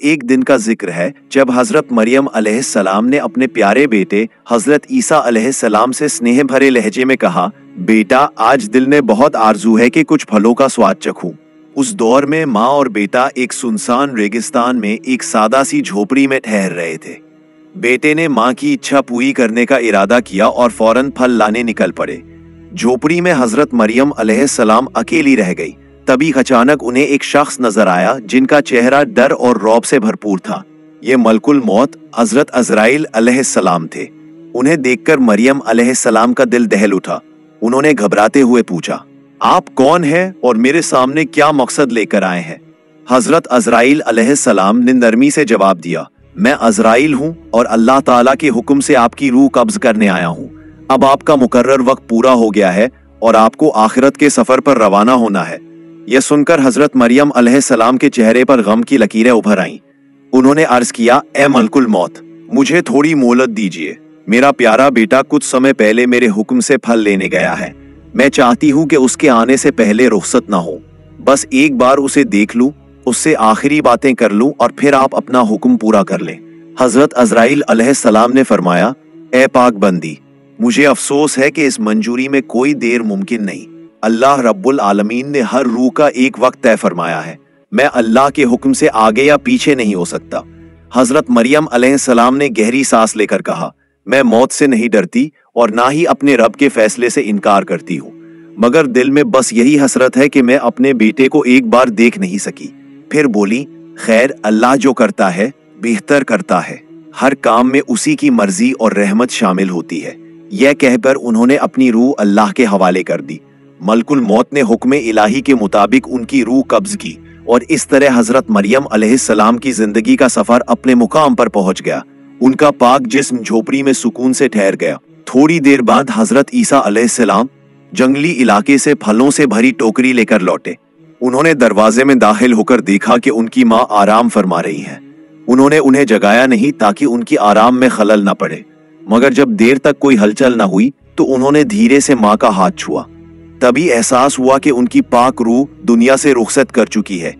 एक दिन का जिक्र है जब हजरत मरियम अलैहिस्सलाम ने अपने प्यारे बेटे हजरत ईसा अलैहिस्सलाम से स्नेह भरे लहजे में कहा, बेटा आज दिल ने बहुत आरजू है कि कुछ फलों का स्वाद चखूं। उस दौर में माँ और बेटा एक सुनसान रेगिस्तान में एक सादा सी झोपड़ी में ठहर रहे थे। बेटे ने माँ की इच्छा पूरी करने का इरादा किया और फौरन फल लाने निकल पड़े। झोपड़ी में हजरत मरियम अलैहिस्सलाम अकेली रह गई। तभी अचानक उन्हें एक शख्स नजर आया जिनका चेहरा डर और रौब से भरपूर था। ये मलकुल मौत हजरत अज़राइल अलैहिस्सलाम थे। उन्हें देखकर मरियम अलैहिस्सलाम का दिल दहल उठा। उन्होंने घबराते हुए पूछा, आप कौन हैं और मेरे सामने क्या मकसद लेकर आए हैं? हजरत अज़राइल अलैहिस्सलाम ने नरमी से जवाब दिया, मैं अज़राइल हूँ और अल्लाह ताला के हुक्म से आपकी रूह कब्ज करने आया हूँ। अब आपका मुकर्रर वक्त पूरा हो गया है और आपको आखिरत के सफर पर रवाना होना है। यह सुनकर हजरत मरियम अलैहिस्सलाम के चेहरे पर गम की लकीरें उभर आईं। उन्होंने अर्ज किया, ए मलकुल मौत, मुझे थोड़ी मोहलत दीजिए। मेरा प्यारा बेटा कुछ समय पहले मेरे हुक्म से फल लेने गया है। मैं चाहती हूँ कि उसके आने से पहले रुखसत ना हो। बस एक बार उसे देख लूं, उससे आखिरी बातें कर लूं और फिर आप अपना हुक्म पूरा कर लें। हजरत अज़राइल अलैहिस्सलाम ने फरमाया, ए पाक बंदी, मुझे अफसोस है कि इस मंजूरी में कोई देर मुमकिन नहीं। अल्लाह रब्बुल आलमीन ने हर रूह का एक वक्त तय फरमाया है। मैं अल्लाह के हुक्म से आगे या पीछे नहीं हो सकता। हजरत मरियम अलैहिस्सलाम ने गहरी सांस लेकर कहा, मैं मौत से नहीं डरती और ना ही अपने रब के फैसले से इनकार करती हूँ, मगर दिल में बस यही हसरत है कि मैं अपने बेटे को एक बार देख नहीं सकी। फिर बोली, खैर अल्लाह जो करता है बेहतर करता है। हर काम में उसी की मर्जी और रहमत शामिल होती है। यह कहकर उन्होंने अपनी रूह अल्लाह के हवाले कर दी। मलकुल मौत ने हुक्म इलाही के मुताबिक उनकी रूह कब्ज की और इस तरह हजरत मरियम अलैहिस्सलाम की जिंदगी का सफर अपने मुकाम पर पहुंच गया। उनका पाक जिस्म झोपड़ी में सुकून से ठहर गया। थोड़ी देर बाद हजरत ईसा अलैहिस्सलाम जंगली इलाके से फलों से भरी टोकरी लेकर लौटे। उन्होंने दरवाजे में दाखिल होकर देखा कि उनकी माँ आराम फरमा रही है। उन्होंने उन्हें जगाया नहीं ताकि उनकी आराम में खलल न पड़े, मगर जब देर तक कोई हलचल न हुई तो उन्होंने धीरे से माँ का हाथ छुआ। तभी एहसास हुआ कि उनकी पाक रूह दुनिया से रुखसत कर चुकी है।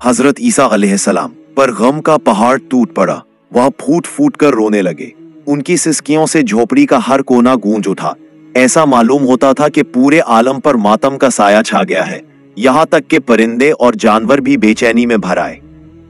हजरत ईसा अलैहिस्सलाम पर गम का पहाड़ टूट पड़ा। वह फूट फूट कर रोने लगे। उनकी सिसकियों से झोपड़ी का हर कोना गूंज उठा। ऐसा मालूम होता था कि पूरे आलम पर मातम का साया छा गया है। यहाँ तक कि परिंदे और जानवर भी बेचैनी में भर आए।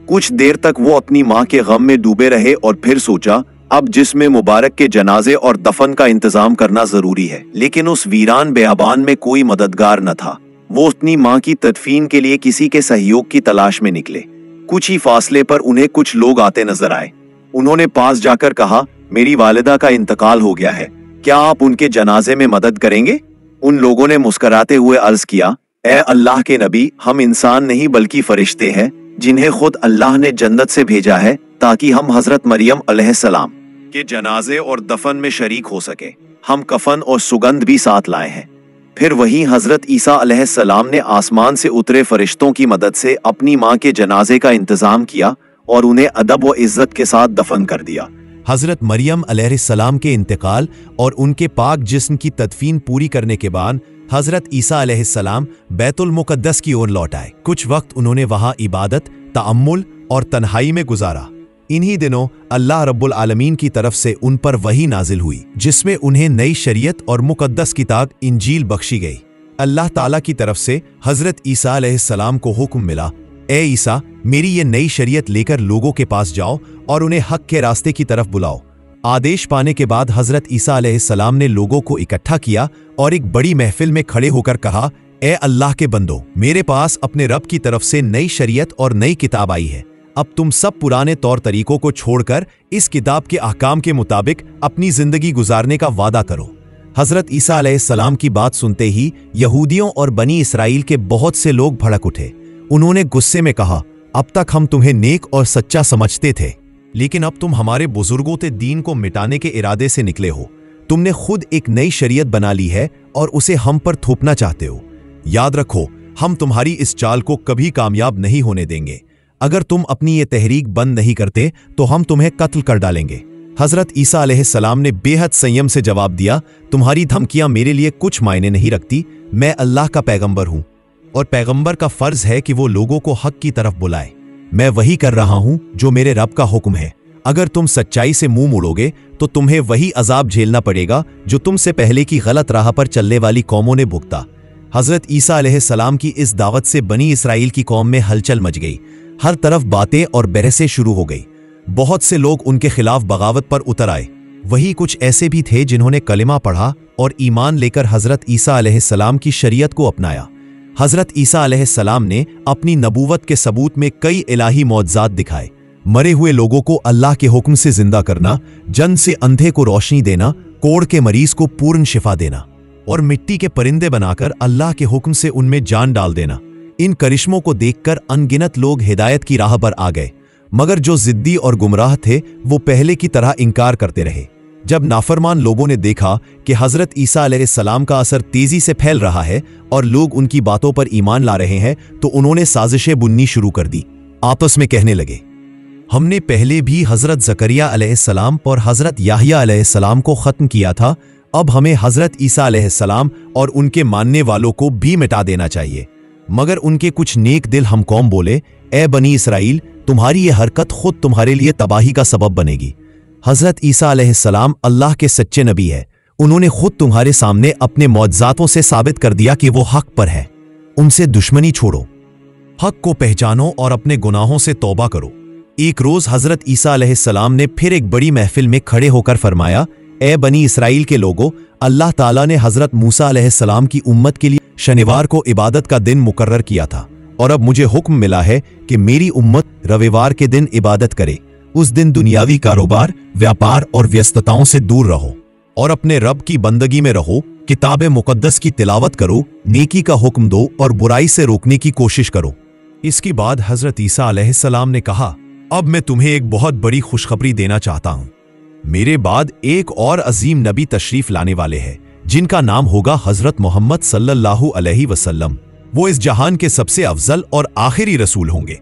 कुछ देर तक वो अपनी माँ के गम में डूबे रहे और फिर सोचा, अब जिस्म मुबारक के जनाजे और दफन का इंतजाम करना जरूरी है। लेकिन उस वीरान बेअबान में कोई मददगार न था। वो अपनी माँ की तदफीन के लिए किसी के सहयोग की तलाश में निकले। कुछ ही फासले पर उन्हें कुछ लोग आते नजर आए। उन्होंने पास जाकर कहा, मेरी वालिदा का इंतकाल हो गया है, क्या आप उनके जनाजे में मदद करेंगे? उन लोगों ने मुस्कुराते हुए अर्ज किया, ए अल्लाह के नबी, हम इंसान नहीं बल्कि फरिश्ते हैं जिन्हें खुद अल्लाह ने जन्नत से भेजा है ताकि हम हजरत मरियम अलैहिस्सलाम के जनाजे और दफन में शरीक हो सके। हम कफन और सुगंध भी साथ लाए हैं। फिर वहीं हजरत ईसा अलैहिस्सलाम ने आसमान से उतरे फरिश्तों की मदद से अपनी माँ के जनाजे का इंतजाम किया और उन्हें अदब व इज्जत के साथ दफन कर दिया। हजरत मरियम अलैहिस्सलाम के इंतकाल और उनके पाक जिस्म की तदफीन पूरी करने के बाद हजरत ईसा अलैहिस्सलाम बैतुल मुकद्दस की ओर लौट आए। कुछ वक्त उन्होंने वहां इबादत, तअम्मुल और तन्हाई में गुजारा। इन्हीं दिनों अल्लाह रब्बुल आलमीन की तरफ से उन पर वही नाजिल हुई जिसमें उन्हें नई शरीयत और मुकद्दस किताब इंजील बख्शी गई। अल्लाह ताला की तरफ से हजरत ईसा अलैहिस्सलाम को हुक्म मिला, ए ईसा, मेरी ये नई शरीयत लेकर लोगों के पास जाओ और उन्हें हक के रास्ते की तरफ बुलाओ। आदेश पाने के बाद हजरत ईसा अलैहिस्सलाम ने लोगों को इकट्ठा किया और एक बड़ी महफिल में खड़े होकर कहा, ए अल्लाह के बंदो, मेरे पास अपने रब की तरफ से नई शरीयत और नई किताब आई है। अब तुम सब पुराने तौर तरीकों को छोड़कर इस किताब के अहकाम के मुताबिक अपनी जिंदगी गुजारने का वादा करो। हजरत ईसा अलैहिस्सलाम की बात सुनते ही यहूदियों और बनी इसराइल के बहुत से लोग भड़क उठे। उन्होंने गुस्से में कहा, अब तक हम तुम्हें नेक और सच्चा समझते थे, लेकिन अब तुम हमारे बुजुर्गों के दीन को मिटाने के इरादे से निकले हो। तुमने खुद एक नई शरीयत बना ली है और उसे हम पर थोपना चाहते हो। याद रखो, हम तुम्हारी इस चाल को कभी कामयाब नहीं होने देंगे। अगर तुम अपनी ये तहरीक बंद नहीं करते तो हम तुम्हें कत्ल कर डालेंगे। हजरत ईसा अलैहिस्सलाम ने बेहद संयम से जवाब दिया, तुम्हारी धमकियां मेरे लिए कुछ मायने नहीं रखती। मैं अल्लाह का पैगंबर हूं और पैगंबर का फर्ज है कि वो लोगों को हक की तरफ बुलाए। मैं वही कर रहा हूं जो मेरे रब का हुक्म है। अगर तुम सच्चाई से मुंह मोड़ोगे तो तुम्हें वही अजाब झेलना पड़ेगा जो तुमसे पहले की गलत राह पर चलने वाली कौमों ने भुगता। हजरत ईसा अलैहिस्सलाम की इस दावत से बनी इसराइल की कौम में हलचल मच गई। हर तरफ बातें और बहसें शुरू हो गई। बहुत से लोग उनके खिलाफ बगावत पर उतर आए। वही कुछ ऐसे भी थे जिन्होंने कलिमा पढ़ा और ईमान लेकर हजरत ईसा अलैहिस्सलाम की शरीयत को अपनाया। हजरत ईसा अलैहिस्सलाम ने अपनी नबूवत के सबूत में कई इलाही मौजज़ात दिखाए। मरे हुए लोगों को अल्लाह के हुक्म से जिंदा करना, जन से अंधे को रोशनी देना, कोढ़ के मरीज को पूर्ण शिफा देना और मिट्टी के परिंदे बनाकर अल्लाह के हुक्म से उनमें जान डाल देना। इन करिश्मों को देखकर अनगिनत लोग हिदायत की राह पर आ गए, मगर जो जिद्दी और गुमराह थे वो पहले की तरह इनकार करते रहे। जब नाफरमान लोगों ने देखा कि हजरत ईसा अलैहिस्सलाम का असर तेजी से फैल रहा है और लोग उनकी बातों पर ईमान ला रहे हैं, तो उन्होंने साजिशें बुननी शुरू कर दी। आपस में कहने लगे, हमने पहले भी हजरत जकरिया अलैहिस्सलाम और हजरत याहिया अलैहिस्सलाम को खत्म किया था, अब हमें हजरत ईसा अलैहिस्सलाम और उनके मानने वालों को भी मिटा देना चाहिए। मगर उनके कुछ नेक दिल हम कौम बोले, ए बनी इसराइल, तुम्हारी ये हरकत खुद तुम्हारे लिए तबाही का सबब बनेगी। हजरत ईसा अलैहिस्सलाम अल्लाह के सच्चे नबी है। उन्होंने खुद तुम्हारे सामने अपने मौजज़ातों से साबित कर दिया कि वो हक पर है। उनसे दुश्मनी छोड़ो, हक को पहचानो और अपने गुनाहों से तौबा करो। एक रोज हजरत ईसा अलैहिस्सलाम ने फिर एक बड़ी महफिल में खड़े होकर फरमाया, ए बनी इसराइल के लोगों, अल्लाह ताला ने हजरत मूसा अलैहिस्सलाम की उम्मत के लिए शनिवार को इबादत का दिन मुकर्रर किया था, और अब मुझे हुक्म मिला है कि मेरी उम्मत रविवार के दिन इबादत करे। उस दिन दुनियावी कारोबार, व्यापार और व्यस्तताओं से दूर रहो और अपने रब की बंदगी में रहो। किताब मुकद्दस की तिलावत करो, नेकी का हुक्म दो और बुराई से रोकने की कोशिश करो। इसके बाद हजरत ईसा अलैहिस्सलाम ने कहा, अब मैं तुम्हें एक बहुत बड़ी खुशखबरी देना चाहता हूं। मेरे बाद एक और अजीम नबी तशरीफ लाने वाले हैं, जिनका नाम होगा हजरत मोहम्मद सल्लल्लाहु अलैहि वसल्लम। वो इस जहान के सबसे अफजल और आखिरी रसूल होंगे।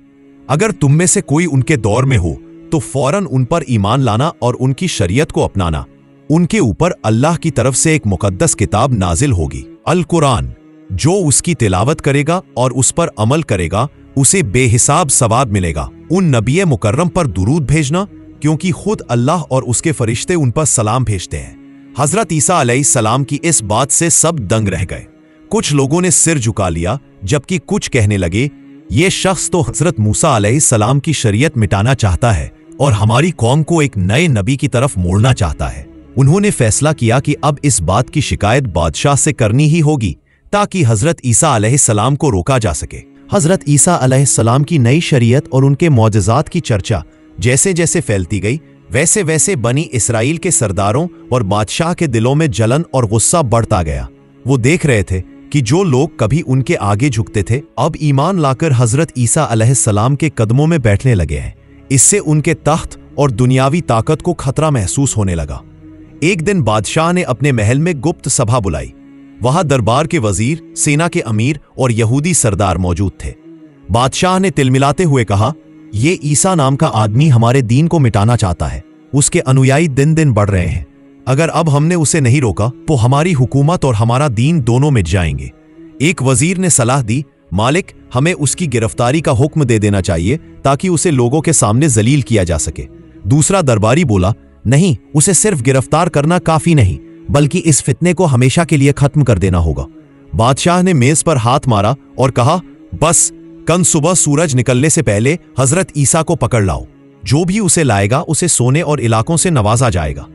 अगर तुम में से कोई उनके दौर में हो तो फौरन उन पर ईमान लाना और उनकी शरीयत को अपनाना। उनके ऊपर अल्लाह की तरफ से एक मुकद्दस किताब नाजिल होगी, अल कुरान। जो उसकी तिलावत करेगा और उस पर अमल करेगा, उसे बेहिसाब सवाब मिलेगा। उन नबी मुकर्रम पर दुरूद भेजना, क्योंकि खुद अल्लाह और उसके फरिश्ते उन पर सलाम भेजते हैं। हजरत ईसा अलैहिस्सलाम की इस बात से सब दंग रह गए। कुछ लोगों ने सिर झुका लिया, जबकि कुछ कहने लगे, ये शख्स तो हजरत मूसा अलैहिस्सलाम की शरीयत मिटाना चाहता है और हमारी कौम को एक नए नबी की तरफ मोड़ना चाहता है। उन्होंने फैसला किया कि अब इस बात की शिकायत बादशाह से करनी ही होगी, ताकि हजरत ईसा अलैहिस्सलाम को रोका जा सके। हजरत ईसा अलैहिस्सलाम की नई शरीयत और उनके मौजज़ात की चर्चा जैसे जैसे फैलती गई, वैसे वैसे बनी इसराइल के सरदारों और बादशाह के दिलों में जलन और गुस्सा बढ़ता गया। वो देख रहे थे कि जो लोग कभी उनके आगे झुकते थे, अब ईमान लाकर हजरत ईसा अलैहिस्सलाम के कदमों में बैठने लगे हैं। इससे उनके तख्त और दुनियावी ताकत को खतरा महसूस होने लगा। एक दिन बादशाह ने अपने महल में गुप्त सभा बुलाई। वहां दरबार के वजीर, सेना के अमीर और यहूदी सरदार मौजूद थे। बादशाह ने तिलमिलाते हुए कहा, ये ईसा नाम का आदमी हमारे दीन को मिटाना चाहता है। उसके अनुयायी दिन दिन बढ़ रहे हैं। अगर अब हमने उसे नहीं रोका तो हमारी हुकूमत और हमारा दीन दोनों मिट जाएंगे। एक वजीर ने सलाह दी, मालिक, हमें उसकी गिरफ्तारी का हुक्म दे देना चाहिए ताकि उसे लोगों के सामने जलील किया जा सके। दूसरा दरबारी बोला, नहीं, उसे सिर्फ गिरफ्तार करना काफी नहीं, बल्कि इस फितने को हमेशा के लिए खत्म कर देना होगा। बादशाह ने मेज पर हाथ मारा और कहा, बस, कल सुबह सूरज निकलने से पहले हजरत ईसा को पकड़ लाओ। जो भी उसे लाएगा उसे सोने और इलाकों से नवाजा जाएगा।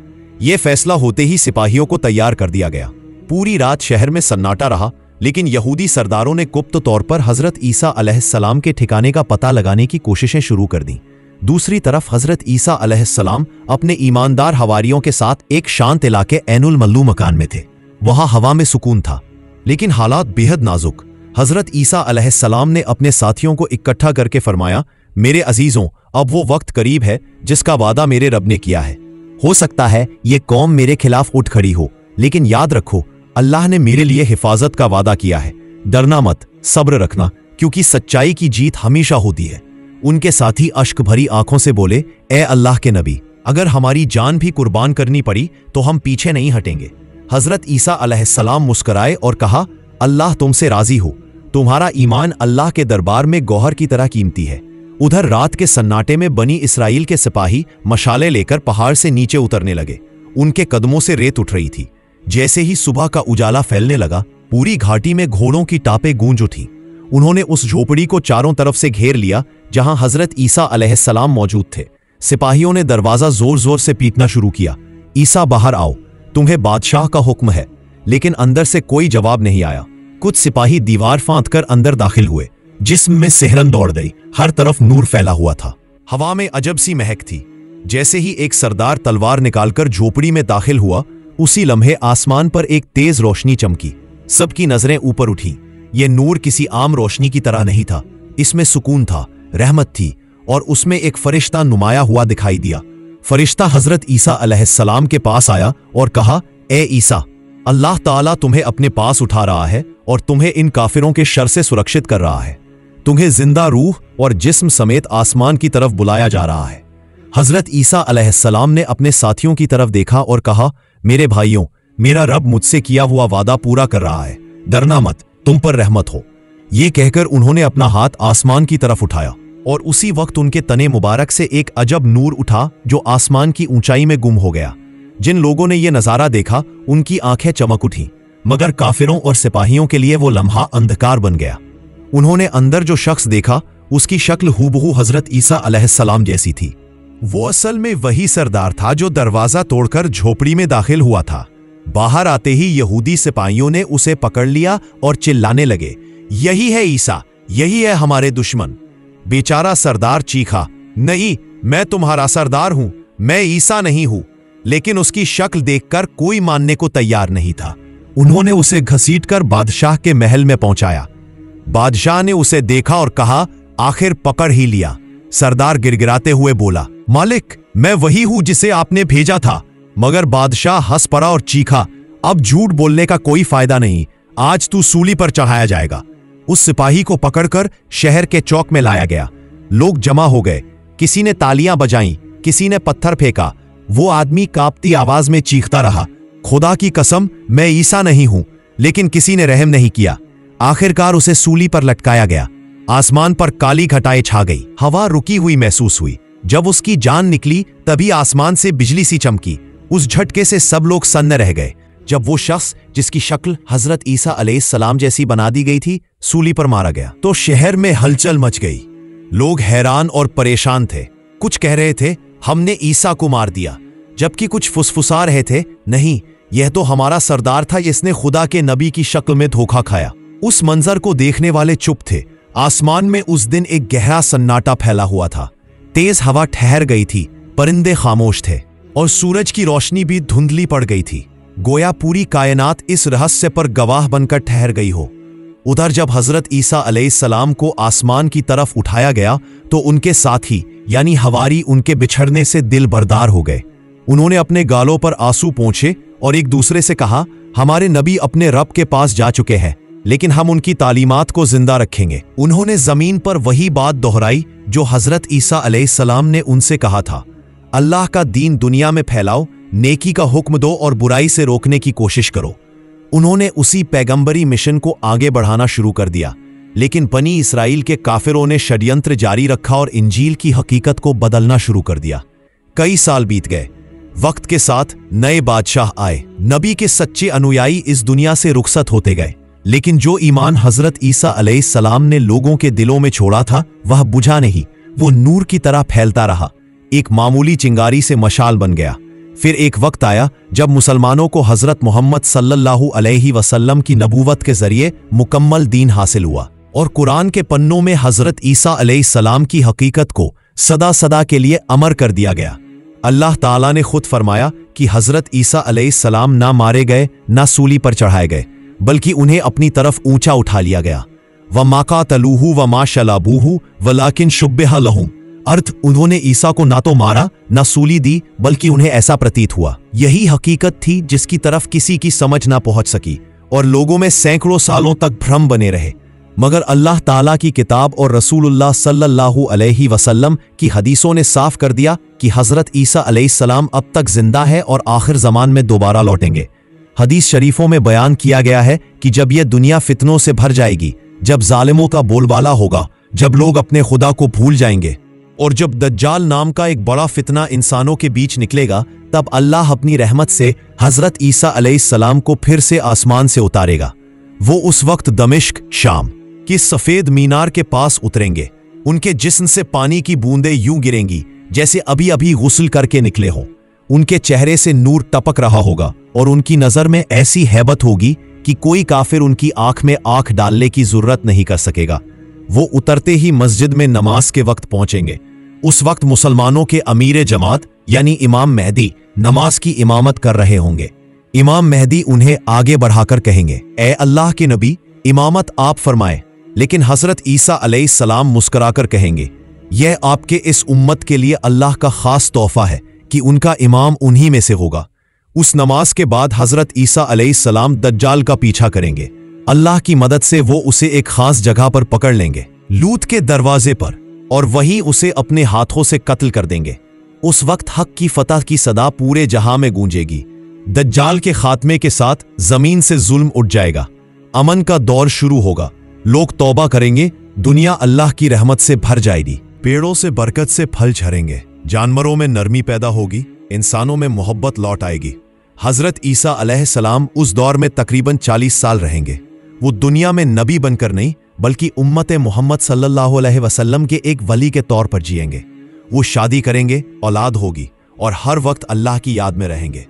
यह फैसला होते ही सिपाहियों को तैयार कर दिया गया। पूरी रात शहर में सन्नाटा रहा, लेकिन यहूदी सरदारों ने गुप्त तौर पर हजरत ईसा अलैहिस्सलाम के ठिकाने का पता लगाने की कोशिशें शुरू कर दी। दूसरी तरफ हजरत ईसा अलैहिस्सलाम अपने ईमानदार हवारियों के साथ एक शांत इलाके ऐनुल मल्लू मकान में थे। वहां हवा में सुकून था, लेकिन हालात बेहद नाजुक। हजरत ईसा अलैहिस्सलाम ने अपने साथियों को इकट्ठा करके फरमाया, मेरे अजीजों, अब वो वक्त करीब है जिसका वादा मेरे रब ने किया है। हो सकता है ये कौम मेरे खिलाफ उठ खड़ी हो, लेकिन याद रखो, अल्लाह ने मेरे लिए हिफाजत का वादा किया है। डरना मत, सब्र रखना, क्योंकि सच्चाई की जीत हमेशा होती है। उनके साथी अश्क भरी आंखों से बोले, ए अल्लाह के नबी, अगर हमारी जान भी कुर्बान करनी पड़ी तो हम पीछे नहीं हटेंगे। हजरत ईसा अलैहिस्सलाम मुस्कुराए और कहा, अल्लाह तुमसे राजी हो। तुम्हारा ईमान अल्लाह के दरबार में गौहर की तरह कीमती है। उधर रात के सन्नाटे में बनी इसराइल के सिपाही मशाले लेकर पहाड़ से नीचे उतरने लगे। उनके कदमों से रेत उठ रही थी। जैसे ही सुबह का उजाला फैलने लगा, पूरी घाटी में घोड़ों की टापें गूंज उठी। उन्होंने उस झोपड़ी को चारों तरफ से घेर लिया जहां हजरत ईसा अलैहिस्सलाम मौजूद थे। सिपाहियों ने दरवाजा जोर जोर से पीटना शुरू किया। ईसा बाहर आओ, तुम्हें बादशाह का हुक्म है। लेकिन अंदर से कोई जवाब नहीं आया। कुछ सिपाही दीवार फांद कर अंदर दाखिल हुए। जिस्म में सिहरन दौड़ गई। हर तरफ नूर फैला हुआ था। हवा में अजब सी महक थी। जैसे ही एक सरदार तलवार निकालकर झोपड़ी में दाखिल हुआ, उसी लम्हे आसमान पर एक तेज रोशनी चमकी। सबकी नजरें ऊपर उठी। यह नूर किसी आम रोशनी की तरह नहीं था। इसमें सुकून था, रहमत थी, और उसमें एक फरिश्ता नुमाया हुआ दिखाई दिया। फरिश्ता हजरत ईसा अलैहिस्सलाम के पास आया और कहा, ए ईसा, अल्लाह ताला तुम्हें अपने पास उठा रहा है और तुम्हें इन काफिरों के शर से सुरक्षित कर रहा है। तुम्हें जिंदा रूह और जिस्म समेत आसमान की तरफ बुलाया जा रहा है। हजरत ईसा अलैहिस्सलाम ने अपने साथियों की तरफ देखा और कहा, मेरे भाइयों, मेरा रब मुझसे किया हुआ वादा पूरा कर रहा है। डरना मत, तुम पर रहमत हो। ये कहकर उन्होंने अपना हाथ आसमान की तरफ उठाया और उसी वक्त उनके तने मुबारक से एक अजब नूर उठा जो आसमान की ऊंचाई में गुम हो गया। जिन लोगों ने यह नजारा देखा, उनकी आंखें चमक उठी, मगर काफिरों और सिपाहियों के लिए वो लम्हा अंधकार बन गया। उन्होंने अंदर जो शख्स देखा, उसकी शक्ल हूबहू हजरत ईसा अलैहिस्सलाम जैसी थी। वो असल में वही सरदार था जो दरवाजा तोड़कर झोपड़ी में दाखिल हुआ था। बाहर आते ही यहूदी सिपाहियों ने उसे पकड़ लिया और चिल्लाने लगे, यही है ईसा, यही है हमारे दुश्मन। बेचारा सरदार चीखा, नहीं, मैं तुम्हारा सरदार हूं, मैं ईसा नहीं हूं। लेकिन उसकी शक्ल देखकर कोई मानने को तैयार नहीं था। उन्होंने उसे घसीटकर बादशाह के महल में पहुंचाया। बादशाह ने उसे देखा और कहा, आखिर पकड़ ही लिया। सरदार गिड़गिड़ाते हुए बोला, मालिक, मैं वही हूं जिसे आपने भेजा था। मगर बादशाह हंस पड़ा और चीखा, अब झूठ बोलने का कोई फायदा नहीं, आज तू सूली पर चढ़ाया जाएगा। उस सिपाही को पकड़कर शहर के चौक में लाया गया। लोग जमा हो गए। किसी ने तालियां बजाईं, किसी ने पत्थर फेंका। वो आदमी कांपती आवाज में चीखता रहा, खुदा की कसम, मैं ईसा नहीं हूं। लेकिन किसी ने रहम नहीं किया। आखिरकार उसे सूली पर लटकाया गया। आसमान पर काली घटाएं छा गई। हवा रुकी हुई महसूस हुई। जब उसकी जान निकली, तभी आसमान से बिजली सी चमकी। उस झटके से सब लोग सन्न रह गए। जब वो शख्स जिसकी शक्ल हजरत ईसा अलैहिस्सलाम जैसी बना दी गई थी, सूली पर मारा गया, तो शहर में हलचल मच गई। लोग हैरान और परेशान थे। कुछ कह रहे थे, हमने ईसा को मार दिया, जबकि कुछ फुसफुसा रहे थे, नहीं, यह तो हमारा सरदार था जिसने खुदा के नबी की शक्ल में धोखा खाया। उस मंजर को देखने वाले चुप थे। आसमान में उस दिन एक गहरा सन्नाटा फैला हुआ था। तेज हवा ठहर गई थी, परिंदे खामोश थे और सूरज की रोशनी भी धुंधली पड़ गई थी। गोया पूरी कायनात इस रहस्य पर गवाह बनकर ठहर गई हो। उधर जब हजरत ईसा अलैहिस्सलाम को आसमान की तरफ उठाया गया, तो उनके साथी यानी हवारी उनके बिछड़ने से दिल बरदार हो गए। उन्होंने अपने गालों पर आंसू पोंछे और एक दूसरे से कहा, हमारे नबी अपने रब के पास जा चुके हैं, लेकिन हम उनकी तालीमात को जिंदा रखेंगे। उन्होंने जमीन पर वही बात दोहराई जो हजरत ईसा अलैहिस्सलाम ने उनसे कहा था, अल्लाह का दीन दुनिया में फैलाओ, नेकी का हुक्म दो और बुराई से रोकने की कोशिश करो। उन्होंने उसी पैगंबरी मिशन को आगे बढ़ाना शुरू कर दिया। लेकिन बनी इसराइल के काफिरों ने षड्यंत्र जारी रखा और इंजील की हकीकत को बदलना शुरू कर दिया। कई साल बीत गए। वक्त के साथ नए बादशाह आए। नबी के सच्चे अनुयायी इस दुनिया से रुखसत होते गए। लेकिन जो ईमान हजरत ईसा अलैहिस्सलाम ने लोगों के दिलों में छोड़ा था, वह बुझा नहीं, वो नूर की तरह फैलता रहा। एक मामूली चिंगारी से मशाल बन गया। फिर एक वक्त आया जब मुसलमानों को हजरत मोहम्मद सल्लल्लाहु अलैहि वसल्लम की नबूवत के जरिए मुकम्मल दीन हासिल हुआ और कुरान के पन्नों में हजरत ईसा अलैहिस्सलाम की हकीकत को सदा सदा के लिए अमर कर दिया गया। अल्लाह ताला ने खुद फरमाया कि हजरत ईसा अलैहिस्सलाम ना मारे गए, ना सूली पर चढ़ाए गए, बल्कि उन्हें अपनी तरफ ऊंचा उठा लिया गया। व माकातलूहु व मा शलाबूहु वलाकिन शुब्बिहा लहुम, अर्थ उन्होंने ईसा को ना तो मारा ना सूली दी, बल्कि उन्हें ऐसा प्रतीत हुआ। यही हकीकत थी जिसकी तरफ किसी की समझ ना पहुंच सकी और लोगों में सैकड़ों सालों तक भ्रम बने रहे। मगर अल्लाह ताला की किताब और रसूलुल्लाह सल्लल्लाहु अलैहि वसल्लम की हदीसों ने साफ कर दिया कि हजरत ईसा अलैहिस्सलाम अब तक जिंदा है और आखिर जमान में दोबारा लौटेंगे। हदीस शरीफों में बयान किया गया है कि जब यह दुनिया फितनों से भर जाएगी, जब जालिमों का बोलबाला होगा, जब लोग अपने खुदा को भूल जाएंगे और जब दज्जाल नाम का एक बड़ा फितना इंसानों के बीच निकलेगा, तब अल्लाह अपनी रहमत से हजरत ईसा अलैहिस्सलाम को फिर से आसमान से उतारेगा। वो उस वक्त दमिश्क शाम की सफेद मीनार के पास उतरेंगे। उनके जिस्म से पानी की बूंदें यूं गिरेंगी जैसे अभी अभी गुस्ल करके निकले हों। उनके चेहरे से नूर टपक रहा होगा और उनकी नजर में ऐसी हैबत होगी कि कोई काफिर उनकी आंख में आंख डालने की जरूरत नहीं कर सकेगा। वो उतरते ही मस्जिद में नमाज के वक्त पहुंचेंगे। उस वक्त मुसलमानों के अमीर जमात यानी इमाम मेहदी नमाज की इमामत कर रहे होंगे। इमाम मेहदी उन्हें आगे बढ़ाकर कहेंगे, ए अल्लाह के नबी, इमामत आप फरमाए। लेकिन हजरत ईसा अलैहिस्सलाम मुस्कुराकर कहेंगे, यह आपके इस उम्मत के लिए अल्लाह का खास तोहफा है कि उनका इमाम उन्हीं में से होगा। उस नमाज के बाद हजरत ईसा अलैहिस्सलाम दज्जाल का पीछा करेंगे। अल्लाह की मदद से वो उसे एक खास जगह पर पकड़ लेंगे, लूत के दरवाजे पर, और वहीं उसे अपने हाथों से कत्ल कर देंगे। उस वक्त हक की फतह की सदा पूरे जहां में गूंजेगी। दज्जाल के खात्मे के साथ जमीन से जुल्म उठ जाएगा। अमन का दौर शुरू होगा। लोग तौबा करेंगे। दुनिया अल्लाह की रहमत से भर जाएगी। पेड़ों से बरकत से फल झरेंगे। जानवरों में नरमी पैदा होगी। इंसानों में मोहब्बत लौट आएगी। हजरत ईसा अलैहिस्सलाम उस दौर में तकरीबन 40 साल रहेंगे। वो दुनिया में नबी बनकर नहीं बल्कि उम्मत मोहम्मद सल्लल्लाहु अलैहि वसल्लम के एक वली के तौर पर जिएंगे। वो शादी करेंगे, औलाद होगी और हर वक्त अल्लाह की याद में रहेंगे।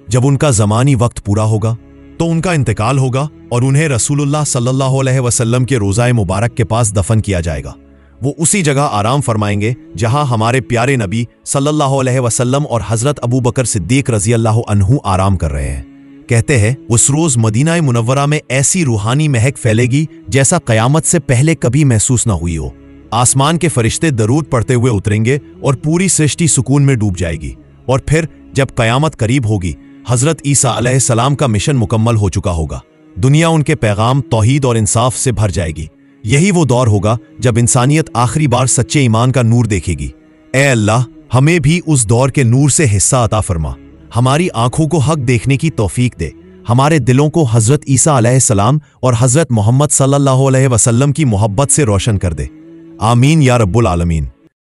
जब उनका ज़मानी वक्त पूरा होगा तो उनका इंतकाल होगा और उन्हें रसूलुल्लाह सल्लल्लाहु अलैहि वसल्लम के रोज़ाए मुबारक के पास दफन किया जाएगा। वो उसी जगह आराम फरमाएंगे जहां हमारे प्यारे नबी सल्लल्लाहु अलैहि वसल्लम और हजरत अबू बकर सिद्दीक रजी अल्लाह अन्हु आराम कर रहे हैं। कहते हैं उस रोज मदीना मुनव्वरा में ऐसी रूहानी महक फैलेगी जैसा कयामत से पहले कभी महसूस न हुई हो। आसमान के फरिश्ते दरूद पढ़ते हुए उतरेंगे और पूरी सृष्टि सुकून में डूब जाएगी। और फिर जब कयामत करीब होगी, हजरत ईसा अलैहिस्सलाम का मिशन मुकम्मल हो चुका होगा। दुनिया उनके पैगाम तौहीद और इंसाफ से भर जाएगी। यही वो दौर होगा जब इंसानियत आखिरी बार सच्चे ईमान का नूर देखेगी। ए अल्लाह, हमें भी उस दौर के नूर से हिस्सा अता फरमा। हमारी आंखों को हक देखने की तौफीक दे। हमारे दिलों को हजरत ईसा अलैहिस्सलाम और हजरत मोहम्मद सल्लल्लाहु अलैहि वसल्लम की मोहब्बत से रोशन कर दे। आमीन या रब्बुल आलमीन।